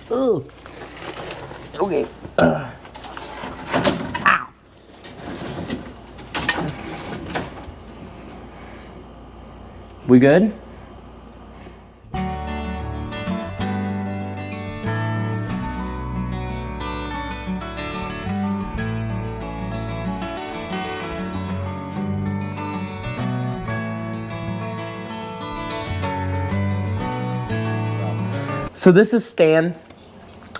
Ugh. Okay. Ow. We good? So this is Stan.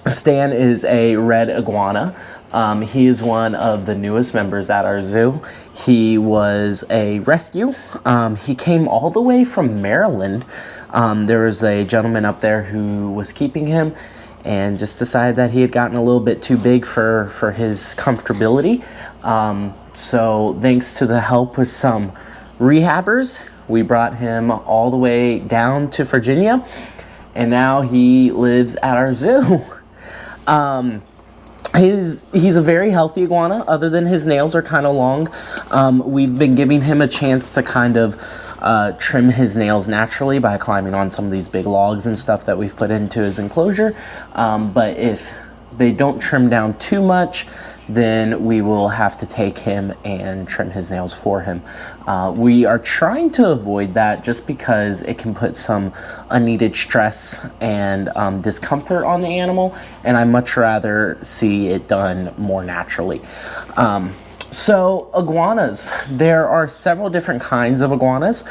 Stan is a red iguana. He is one of the newest members at our zoo. He was a rescue. He came all the way from Maryland. There was a gentleman up there who was keeping him and just decided that he had gotten a little bit too big for his comfortability. So thanks to the help with some rehabbers, we brought him all the way down to Virginia, and now he lives at our zoo. He's a very healthy iguana, other than his nails are kind of long. We've been giving him a chance to kind of trim his nails naturally by climbing on some of these big logs and stuff that we've put into his enclosure. But if they don't trim down too much, then we will have to take him and trim his nails for him. We are trying to avoid that just because it can put some unneeded stress and discomfort on the animal, and I much rather see it done more naturally. So iguanas, there are several different kinds of iguanas.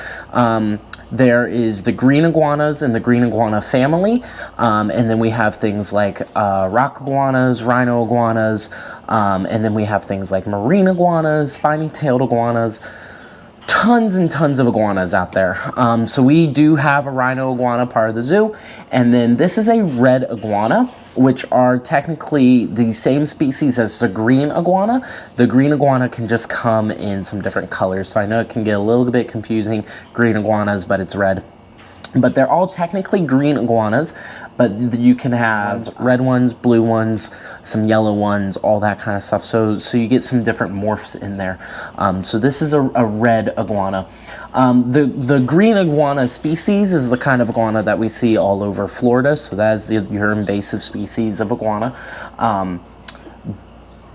There is the green iguanas in the green iguana family, and then we have things like rock iguanas, rhino iguanas, and then we have things like marine iguanas, spiny-tailed iguanas, tons and tons of iguanas out there. So we do have a rhino iguana part of the zoo, and then this is a red iguana, which are technically the same species as the green iguana. The green iguana can just come in some different colors, so I know it can get a little bit confusing, green iguanas, but it's red. But they're all technically green iguanas, but you can have red ones, blue ones, some yellow ones, all that kind of stuff. So you get some different morphs in there. So this is a red iguana. The green iguana species is the kind of iguana that we see all over Florida. So that is your invasive species of iguana.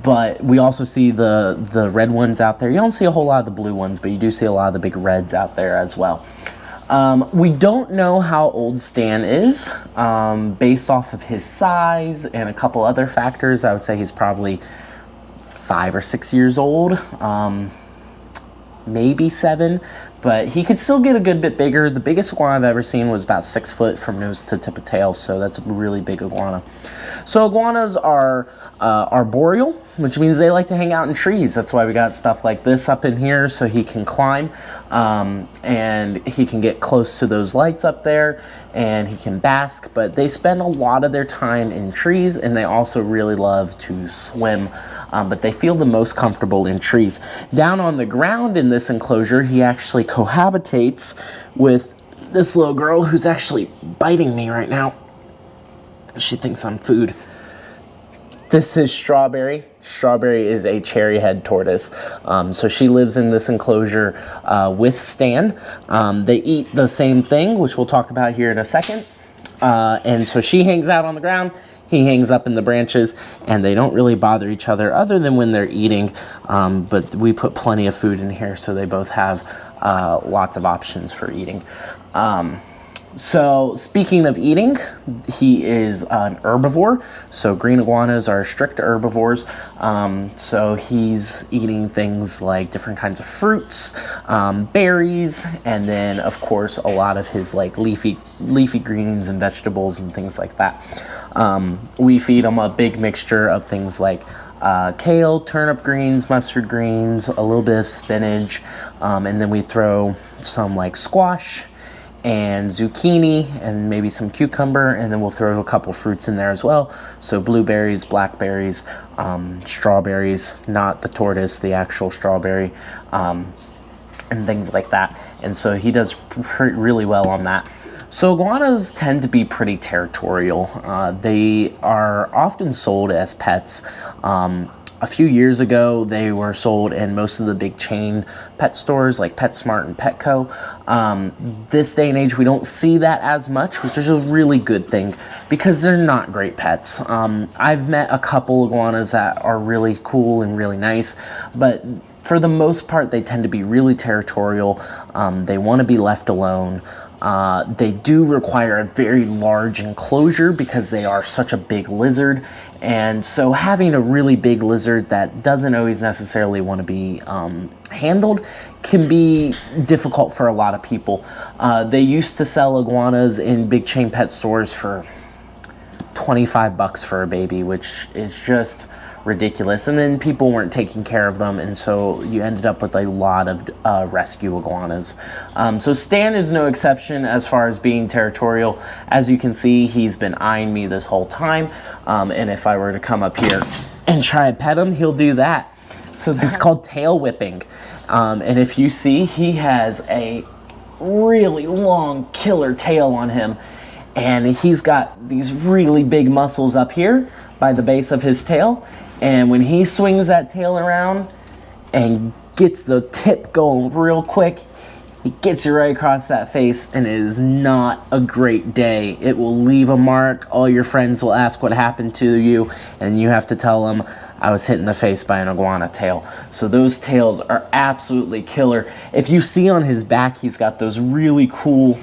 But we also see the red ones out there. You don't see a whole lot of the blue ones, but you do see a lot of the big reds out there as well. We don't know how old Stan is. Based off of his size and a couple other factors, I would say he's probably 5 or 6 years old, maybe 7, but he could still get a good bit bigger. The biggest iguana I've ever seen was about 6 foot from nose to tip of tail, so that's a really big iguana. So iguanas are arboreal, which means they like to hang out in trees. That's why we got stuff like this up in here so he can climb, and he can get close to those lights up there, and he can bask. But they spend a lot of their time in trees, and they also really love to swim. But they feel the most comfortable in trees. Down on the ground in this enclosure, he actually cohabitates with this little girl who's actually biting me right now. She thinks I'm food. This is Strawberry. Strawberry is a cherry head tortoise. So she lives in this enclosure with Stan. They eat the same thing, which we'll talk about here in a second. And so she hangs out on the ground. He hangs up in the branches, and they don't really bother each other other than when they're eating. But we put plenty of food in here, so they both have lots of options for eating. So speaking of eating, he is an herbivore. So green iguanas are strict herbivores. So he's eating things like different kinds of fruits, berries, and then of course a lot of his like leafy greens and vegetables and things like that. We feed him a big mixture of things like kale, turnip greens, mustard greens, a little bit of spinach, and then we throw some like squash and zucchini and maybe some cucumber, and then we'll throw a couple fruits in there as well. So blueberries, blackberries, strawberries, not the tortoise, the actual strawberry, and things like that. And so he does really well on that. So iguanas tend to be pretty territorial. They are often sold as pets. A few years ago, they were sold in most of the big chain pet stores like PetSmart and Petco. This day and age, we don't see that as much, which is a really good thing because they're not great pets. I've met a couple iguanas that are really cool and really nice, but for the most part, they tend to be really territorial. They want to be left alone. They do require a very large enclosure because they are such a big lizard. And so having a really big lizard that doesn't always necessarily want to be handled can be difficult for a lot of people. They used to sell iguanas in big chain pet stores for $25 for a baby, which is just ridiculous. And then people weren't taking care of them, and so you ended up with a lot of rescue iguanas. So Stan is no exception as far as being territorial. As you can see, he's been eyeing me this whole time, and if I were to come up here and try to pet him, he'll do that. So it's called tail whipping, and if you see, he has a really long killer tail on him, and he's got these really big muscles up here by the base of his tail. And when he swings that tail around and gets the tip going real quick, he gets you right across that face, and it is not a great day. It will leave a mark. All your friends will ask what happened to you, and you have to tell them, I was hit in the face by an iguana tail. So those tails are absolutely killer. If you see on his back, he's got those really cool,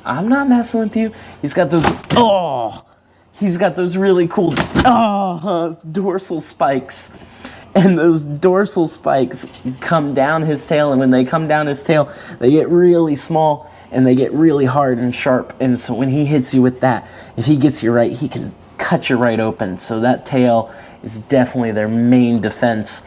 I'm not messing with you, he's got those, he's got those really cool dorsal spikes. And those dorsal spikes come down his tail, and when they come down his tail, they get really small and they get really hard and sharp. And so when he hits you with that, if he gets you right, he can cut you right open. So that tail is definitely their main defense.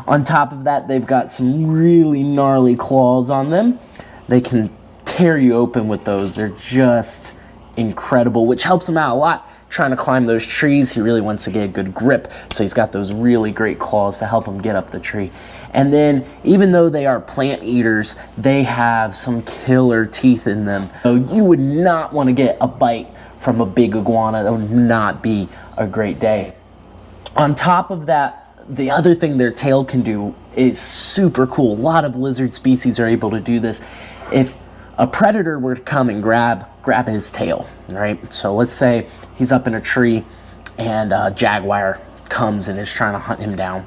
On top of that, they've got some really gnarly claws on them. They can tear you open with those. They're just incredible, which helps him out a lot trying to climb those trees. He really wants to get a good grip, so he's got those really great claws to help him get up the tree. And then even though they are plant eaters, they have some killer teeth in them. So you would not want to get a bite from a big iguana. That would not be a great day. On top of that, the other thing their tail can do is super cool. A lot of lizard species are able to do this. If a predator were to come and grab his tail, right? So let's say he's up in a tree and a jaguar comes and is trying to hunt him down.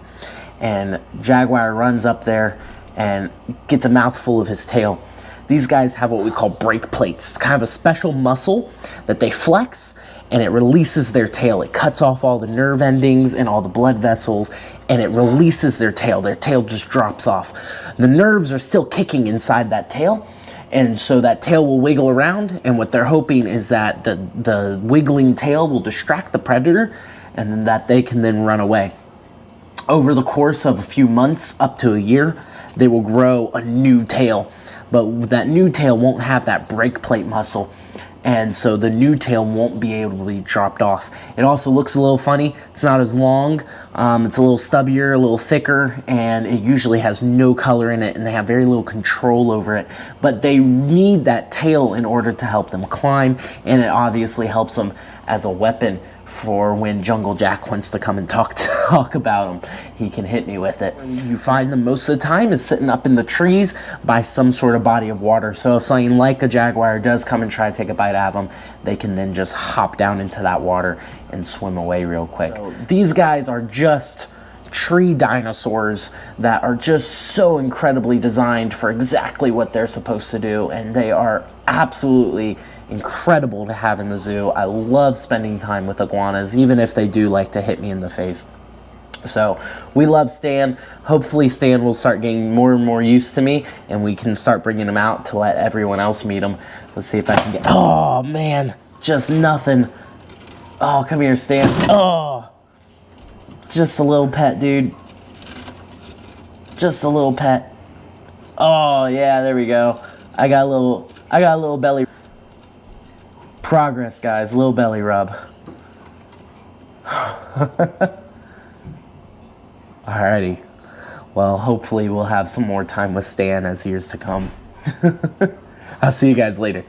And jaguar runs up there and gets a mouthful of his tail. These guys have what we call break plates. It's kind of a special muscle that they flex, and it releases their tail. It cuts off all the nerve endings and all the blood vessels, and it releases their tail. Their tail just drops off. The nerves are still kicking inside that tail, and so that tail will wiggle around, and what they're hoping is that the wiggling tail will distract the predator and that they can then run away. Over the course of a few months, up to a year, they will grow a new tail, but that new tail won't have that break plate muscle, and so the new tail won't be able to be dropped off. It also looks a little funny. It's not as long, it's a little stubbier, a little thicker, and it usually has no color in it, and they have very little control over it. But they need that tail in order to help them climb, and it obviously helps them as a weapon for when Jungle Jack wants to come and talk about them. He can hit me with it. You find them most of the time is sitting up in the trees by some sort of body of water. So if something like a jaguar does come and try to take a bite out of them, they can then just hop down into that water and swim away real quick. So these guys are just tree dinosaurs that are just so incredibly designed for exactly what they're supposed to do, and they are absolutely incredible to have in the zoo. I love spending time with iguanas, even if they do like to hit me in the face. So we love Stan. Hopefully Stan will start getting more and more used to me, and we can start bringing him out to let everyone else meet him. Let's see if I can get, oh man, just nothing. Oh, come here, Stan. Oh, just a little pet, dude. Just a little pet. Oh yeah, there we go. I got a little belly. Progress, guys. Little belly rub. Alrighty. Well, hopefully we'll have some more time with Stan as years to come. I'll see you guys later.